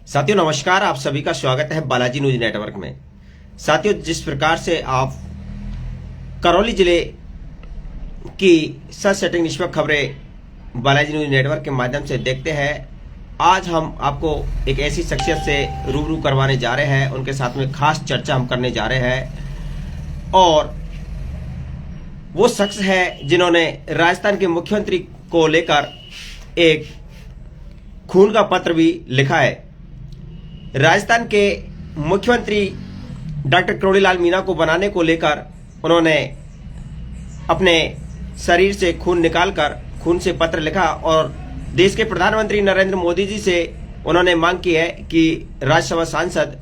साथियों नमस्कार, आप सभी का स्वागत है बालाजी न्यूज नेटवर्क में। साथियों, जिस प्रकार से आप करौली जिले की सच सेटिंग निष्पक्ष खबरें बालाजी न्यूज नेटवर्क के माध्यम से देखते हैं, आज हम आपको एक ऐसी शख्सियत से रूबरू करवाने जा रहे हैं। उनके साथ में खास चर्चा हम करने जा रहे हैं और वो शख्स है जिन्होंने राजस्थान के मुख्यमंत्री को लेकर एक खून का पत्र भी लिखा है। राजस्थान के मुख्यमंत्री डॉक्टर करोड़ीलाल मीणा को बनाने को लेकर उन्होंने अपने शरीर से खून निकालकर खून से पत्र लिखा और देश के प्रधानमंत्री नरेंद्र मोदी जी से उन्होंने मांग की है कि राज्यसभा सांसद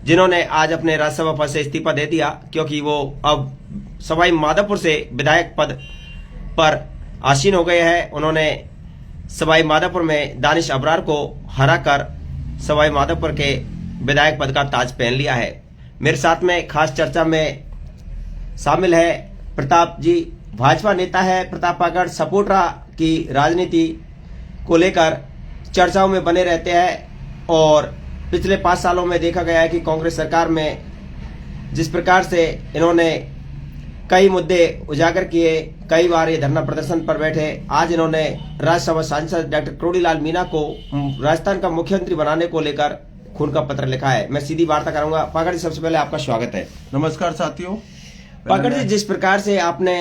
जिन्होंने आज अपने राज्यसभा पद से इस्तीफा दे दिया क्योंकि वो अब सवाई माधोपुर से विधायक पद पर आसीन हो गए हैं, उन्होंने सवाई माधोपुर में दानिश अबरार को हराकर सवाई माधोपुर के विधायक पद का ताज पहन लिया है। मेरे साथ में खास चर्चा में शामिल है प्रताप जी, भाजपा नेता है। प्रताप पाकड़ सपोर्टरा की राजनीति को लेकर चर्चाओं में बने रहते हैं और पिछले 5 सालों में देखा गया है कि कांग्रेस सरकार में जिस प्रकार से इन्होंने कई मुद्दे उजागर किए, कई बार ये धरना प्रदर्शन पर बैठे। आज इन्होंने राज्यसभा सांसद डॉक्टर करोड़ीलाल मीणा को राजस्थान का मुख्यमंत्री बनाने को लेकर खून का पत्र लिखा है। मैं सीधी वार्ता करूंगा। पाकड़ जी, सबसे पहले आपका स्वागत है। नमस्कार साथियों। पाकड़ जी, जिस प्रकार से आपने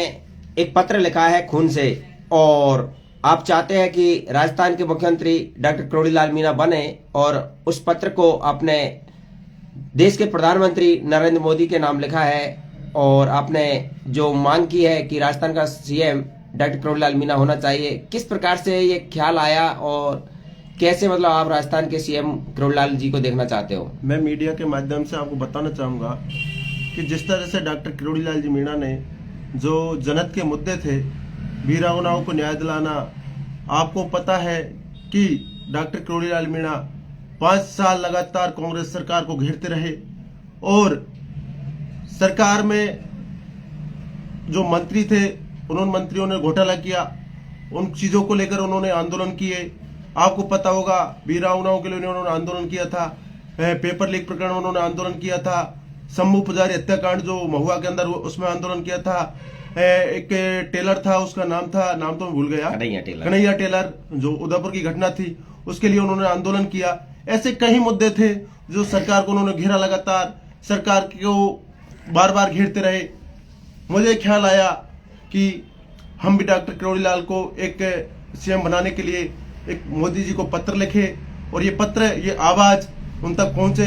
एक पत्र लिखा है खून से और आप चाहते हैं कि राजस्थान के मुख्यमंत्री डॉक्टर करोड़ीलाल मीणा बने और उस पत्र को आपने देश के प्रधानमंत्री नरेंद्र मोदी के नाम लिखा है और आपने जो मांग की है कि राजस्थान का सीएम डॉक्टर करोड़ीलाल मीणा होना चाहिए, किस प्रकार से ये ख्याल आया और कैसे मतलब आप राजस्थान के सीएम करोड़ीलाल जी को देखना चाहते हो? मैं मीडिया के माध्यम से आपको बताना चाहूंगा कि जिस तरह से डॉक्टर करोड़ीलाल जी मीणा ने जो जनहित के मुद्दे थे, वीरांगनाओं को न्याय दिलाना, आपको पता है कि डॉक्टर करोड़ीलाल मीणा 5 साल लगातार कांग्रेस सरकार को घेरते रहे और सरकार में जो मंत्री थे उन्होंने मंत्रियों ने घोटाला किया, उन चीजों को लेकर उन्होंने आंदोलन किए। आपको पता होगा वीरांगनाओं के लिए उन्होंने आंदोलन किया था, पेपर लीक प्रकरण उन्होंने आंदोलन किया था, शंभू पुजारी हत्याकांड जो महुआ के अंदर उसमें आंदोलन किया था, एक टेलर था, उसका नाम तो मैं भूल गया, कन्हैया टेलर, जो उदयपुर की घटना थी उसके लिए उन्होंने आंदोलन किया। ऐसे कई मुद्दे थे जो सरकार को उन्होंने घेरा, लगातार सरकार को बार बार घेरते रहे। मुझे ख्याल आया कि हम भी डॉक्टर करोड़ीलाल को एक सीएम बनाने के लिए एक मोदी जी को पत्र लिखे और ये पत्र, ये आवाज उन तक पहुंचे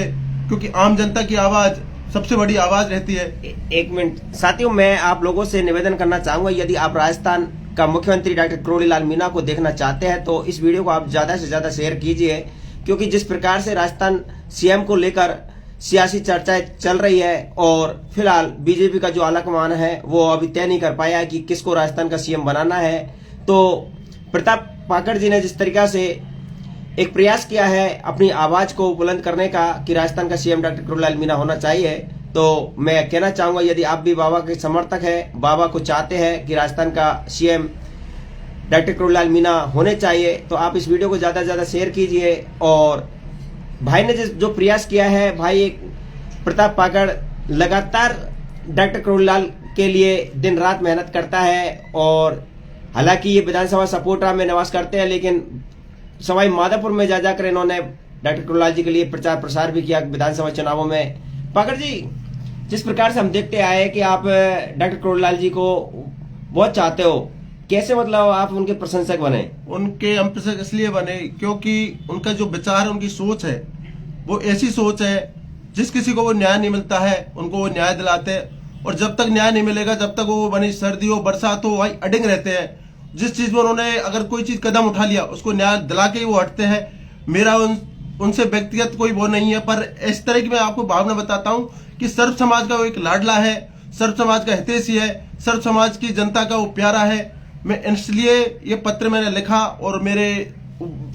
क्योंकि आम जनता की आवाज सबसे बड़ी आवाज रहती है। एक मिनट साथियों, मैं आप लोगों से निवेदन करना चाहूंगा, यदि आप राजस्थान का मुख्यमंत्री डॉक्टर करोड़ीलाल मीणा को देखना चाहते हैं तो इस वीडियो को आप ज्यादा से ज्यादा शेयर कीजिए क्योंकि जिस प्रकार से राजस्थान सीएम को लेकर सियासी चर्चाएं चल रही है और फिलहाल बीजेपी का जो आलाकमान है वो अभी तय नहीं कर पाया है कि किसको राजस्थान का सीएम बनाना है। तो प्रताप पाकड़ जी ने जिस तरीका से एक प्रयास किया है अपनी आवाज को बुलंद करने का कि राजस्थान का सीएम डॉक्टर करोड़ीलाल मीणा होना चाहिए, तो मैं कहना चाहूंगा यदि आप भी बाबा के समर्थक है, बाबा को चाहते हैं कि राजस्थान का सीएम डॉक्टर करोड़ीलाल मीणा होने चाहिए, तो आप इस वीडियो को ज्यादा से ज्यादा शेयर कीजिए। और भाई ने जो प्रयास किया है, भाई प्रताप पाकड़ लगातार डॉक्टर करोड़ीलाल के लिए दिन रात मेहनत करता है और हालांकि ये विधानसभा सपोर्टरा में निवास करते हैं लेकिन सवाई माधोपुर में जाकर इन्होंने डॉक्टर करोड़ीलाल जी के लिए प्रचार प्रसार भी किया विधानसभा चुनावों में। पाकड़ जी, जिस प्रकार से हम देखते आए कि आप डॉक्टर करोड़ीलाल जी को बहुत चाहते हो, कैसे मतलब आप उनके प्रशंसक बने? उनके हम प्रशंसक इसलिए बने क्योंकि उनका जो विचार है, उनकी सोच है, वो ऐसी सोच है जिस किसी को वो न्याय नहीं मिलता है उनको वो न्याय दिलाते हैं और जब तक न्याय नहीं मिलेगा जब तक वो बनी सर्दी हो बरसात हो वही अडिंग रहते हैं। जिस चीज में उन्होंने अगर कोई चीज कदम उठा लिया उसको न्याय दिला के ही वो हटते हैं। मेरा उनसे व्यक्तिगत कोई वो नहीं है, पर इस तरह की मैं आपको भावना बताता हूँ कि सर्व समाज का वो एक लाडला है, सर्व समाज का हितैषी है, सर्व समाज की जनता का वो प्यारा है। मैं इसलिए ये पत्र मैंने लिखा और मेरे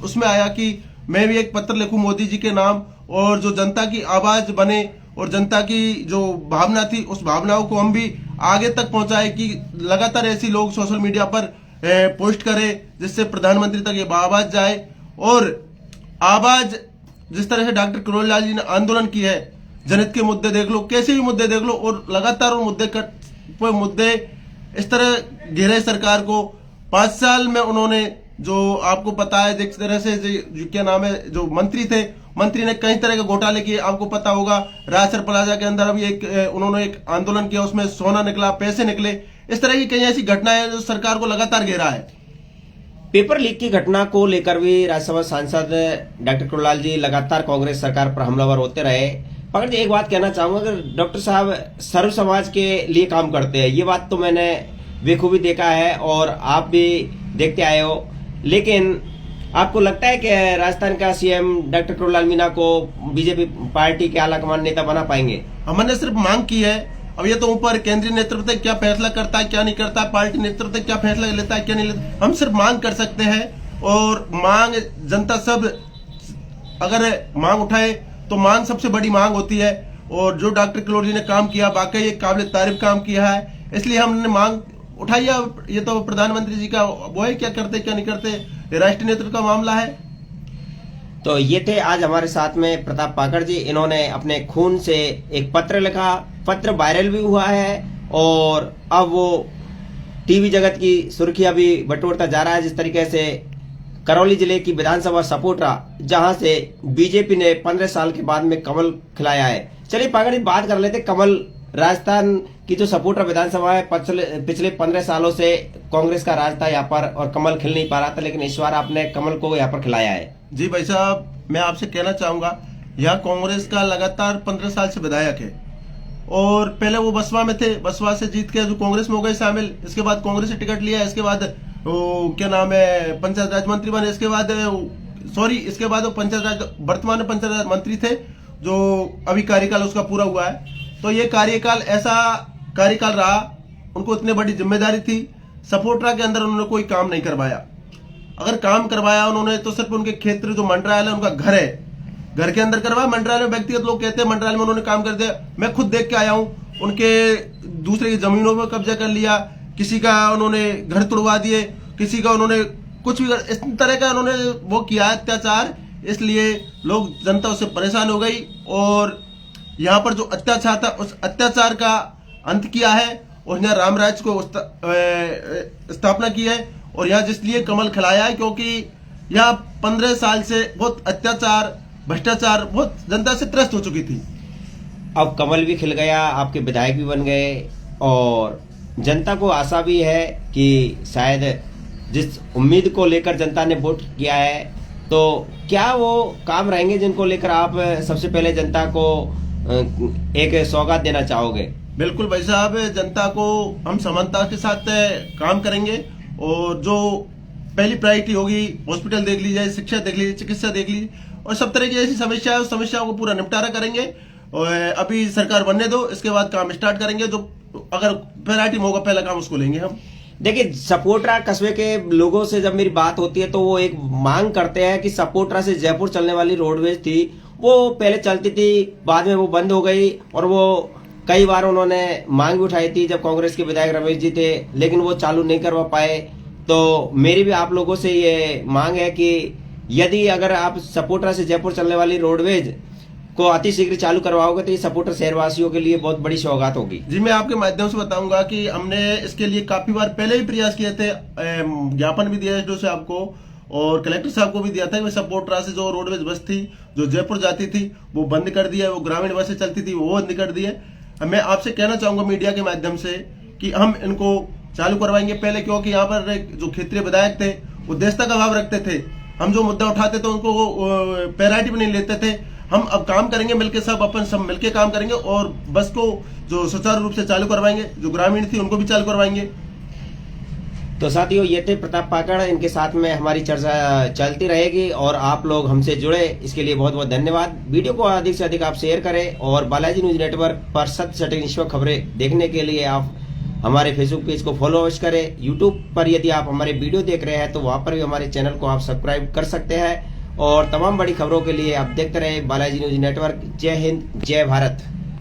उसमें आया कि मैं भी एक पत्र लिखूं मोदी जी के नाम और जो जनता की आवाज बने और जनता की जो भावना थी उस भावनाओं को हम भी आगे तक पहुंचाए कि लगातार ऐसी लोग सोशल मीडिया पर पोस्ट करें जिससे प्रधानमंत्री तक ये आवाज जाए और आवाज जिस तरह से डॉक्टर किरोड़ी लाल जी ने आंदोलन की है, जनहित के मुद्दे देख लो, कैसे भी मुद्दे देख लो, और लगातार वो मुद्दे इस तरह घेरे सरकार को। 5 साल में उन्होंने, जो आपको पता है जिस तरह से क्या नाम है, जो मंत्री ने कई तरह के घोटाले किए, आपको पता होगा। राजसर प्लाजा के अंदर अभी उन्होंने एक आंदोलन किया, उसमें सोना निकला, पैसे निकले। इस तरह की कई ऐसी घटनाएं जो सरकार को लगातार घेरा है। पेपर लीक की घटना को लेकर भी राज्यसभा सांसद डॉक्टर किरोड़ीलाल जी लगातार कांग्रेस सरकार पर हमलावर होते रहे। पकड़ जी, एक बात कहना चाहूंगा कि डॉक्टर साहब सर्व समाज के लिए काम करते हैं, ये बात तो मैंने बेखूबी देखा है और आप भी देखते आए हो, लेकिन आपको लगता है कि राजस्थान का सीएम डॉक्टर किरोड़ीलाल मीणा को बीजेपी पार्टी के आला कमान नेता बना पाएंगे? हमने सिर्फ मांग की है, अब ये तो ऊपर केंद्रीय नेतृत्व क्या फैसला करता है, क्या नहीं करता, पार्टी नेतृत्व क्या फैसला लेता है, क्या नहीं लेता। हम सिर्फ मांग कर सकते हैं, और मांग जनता सब अगर मांग उठाए तो मांग सबसे बड़ी मांग होती है। और जो डॉक्टर किरोड़ी जी ने काम किया, वाकई एक काबिल तारीफ काम किया है, इसलिए हमने मांग उठाई है। ये तो प्रधानमंत्री जी का वो है, क्या करते क्या नहीं करते, ये राष्ट्रीय नेतृत्व का मामला है। तो ये थे आज हमारे साथ में प्रताप पाकड़ जी। इन्होंने अपने खून से एक पत्र लिखा, पत्र वायरल भी हुआ है और अब वो टीवी जगत की सुर्खियां भी बटोरता जा रहा है। जिस तरीके से करौली जिले की विधानसभा सपोटरा, जहां से बीजेपी ने 15 साल के बाद में कमल खिलाया है। चलिए पाकड़ जी, बात कर लेते कमल। राजस्थान की जो सपोटरा विधानसभा है, पिछले 15 सालों से कांग्रेस का राज था यहाँ पर और कमल खिल नहीं पा रहा था, लेकिन इस बार आपने कमल को यहाँ पर खिलाया है। जी भाई साहब, मैं आपसे कहना चाहूंगा, यह कांग्रेस का लगातार 15 साल से विधायक है, और पहले वो बसपा में थे, बसपा से जीत के जो कांग्रेस में हो गए शामिल, इसके बाद कांग्रेस से टिकट लिया, इसके बाद क्या नाम है, पंचायत राज मंत्री बने, इसके बाद वो पंचायत राज, वर्तमान में पंचायत राज मंत्री थे, जो अभी कार्यकाल उसका पूरा हुआ है। तो ये कार्यकाल ऐसा कार्यकाल रहा, उनको इतनी बड़ी जिम्मेदारी थी, सपोटरा के अंदर उन्होंने कोई काम नहीं करवाया। अगर काम करवाया उन्होंने तो सिर्फ उनके क्षेत्र जो मंडरायल है, उनका घर है, घर के अंदर करवाया। मंडरायल में व्यक्तिगत लोग कहते हैं मंडरायल में उन्होंने काम कर दिया, मैं खुद देख के आया हूं। उनके दूसरे की जमीनों पर कब्जा कर लिया, किसी का उन्होंने घर तोड़वा दिए, किसी का उन्होंने कुछ भी इस तरह का उन्होंने वो किया अत्याचार, इसलिए लोग जनता उससे परेशान हो गई। और यहाँ पर जो अत्याचार था, उस अत्याचार का अंत किया है और यहाँ राम राज्य को स्थापना की है। और यहाँ जिसलिए कमल खिलाया है, क्योंकि यहाँ 15 साल से बहुत अत्याचार, भ्रष्टाचार, बहुत जनता से त्रस्त हो चुकी थी। अब कमल भी खिल गया, आपके विधायक भी बन गए और जनता को आशा भी है कि शायद जिस उम्मीद को लेकर जनता ने वोट किया है, तो क्या वो काम रहेंगे जिनको लेकर आप सबसे पहले जनता को एक सौगात देना चाहोगे? बिल्कुल भाई साहब, जनता को हम समानता के साथ काम करेंगे, और जो पहली प्रायोरिटी होगी, हॉस्पिटल देख लीजिए, शिक्षा देख लीजिए, चिकित्सा देख लीजिए, और सब तरह की ऐसी समस्या है, उस समस्याओं को पूरा निपटारा करेंगे। और अभी सरकार बनने दो, इसके बाद काम स्टार्ट करेंगे। जो अगर प्रायोरिटी में होगा, पहला काम उसको लेंगे हम। देखिए, सपोटरा कस्बे के लोगों से जब मेरी बात होती है तो वो एक मांग करते हैं कि सपोटरा से जयपुर चलने वाली रोडवेज थी, वो पहले चलती थी, बाद में वो बंद हो गई, और वो कई बार उन्होंने मांग भी उठाई थी जब कांग्रेस के विधायक रमेश जी थे, लेकिन वो चालू नहीं करवा पाए। तो मेरी भी आप लोगों से ये मांग है कि यदि अगर आप सपोटरा से जयपुर चलने वाली रोडवेज को अतिशीघ्र चालू करवाओगे तो ये सपोटरा शहरवासियों के लिए बहुत बड़ी सौगात होगी। जी, मैं आपके माध्यम से बताऊंगा कि हमने इसके लिए काफी बार पहले भी प्रयास किए थे, ज्ञापन भी दिया है से आपको, और कलेक्टर साहब को भी दिया था। सपोटरा से जो रोडवेज बस थी जो जयपुर जाती थी वो बंद कर दिया है, वो ग्रामीण बसें चलती थी वो बंद कर दी है। मैं आपसे कहना चाहूंगा मीडिया के माध्यम से कि हम इनको चालू करवाएंगे पहले, क्योंकि यहाँ पर जो क्षेत्रीय विधायक थे वो देशता का भाव रखते थे, हम जो मुद्दा उठाते थे उनको प्रायोरिटी भी नहीं लेते थे। हम अब काम करेंगे मिलके, सब मिलके काम करेंगे, और बस को जो सुचारू रूप से चालू करवाएंगे, जो ग्रामीण थी उनको भी चालू करवाएंगे। तो साथियों, ये थे प्रताप पाकड़, इनके साथ में हमारी चर्चा चलती रहेगी और आप लोग हमसे जुड़े, इसके लिए बहुत बहुत धन्यवाद। वीडियो को अधिक से अधिक आप शेयर करें, और बालाजी न्यूज नेटवर्क पर सत्य सटीक निष्पक्ष खबरें देखने के लिए आप हमारे फेसबुक पेज को फॉलो करें। यूट्यूब पर यदि आप हमारे वीडियो देख रहे हैं तो वहां पर भी हमारे चैनल को आप सब्सक्राइब कर सकते हैं, और तमाम बड़ी खबरों के लिए आप देखते रहे बालाजी न्यूज नेटवर्क। जय हिंद, जय भारत।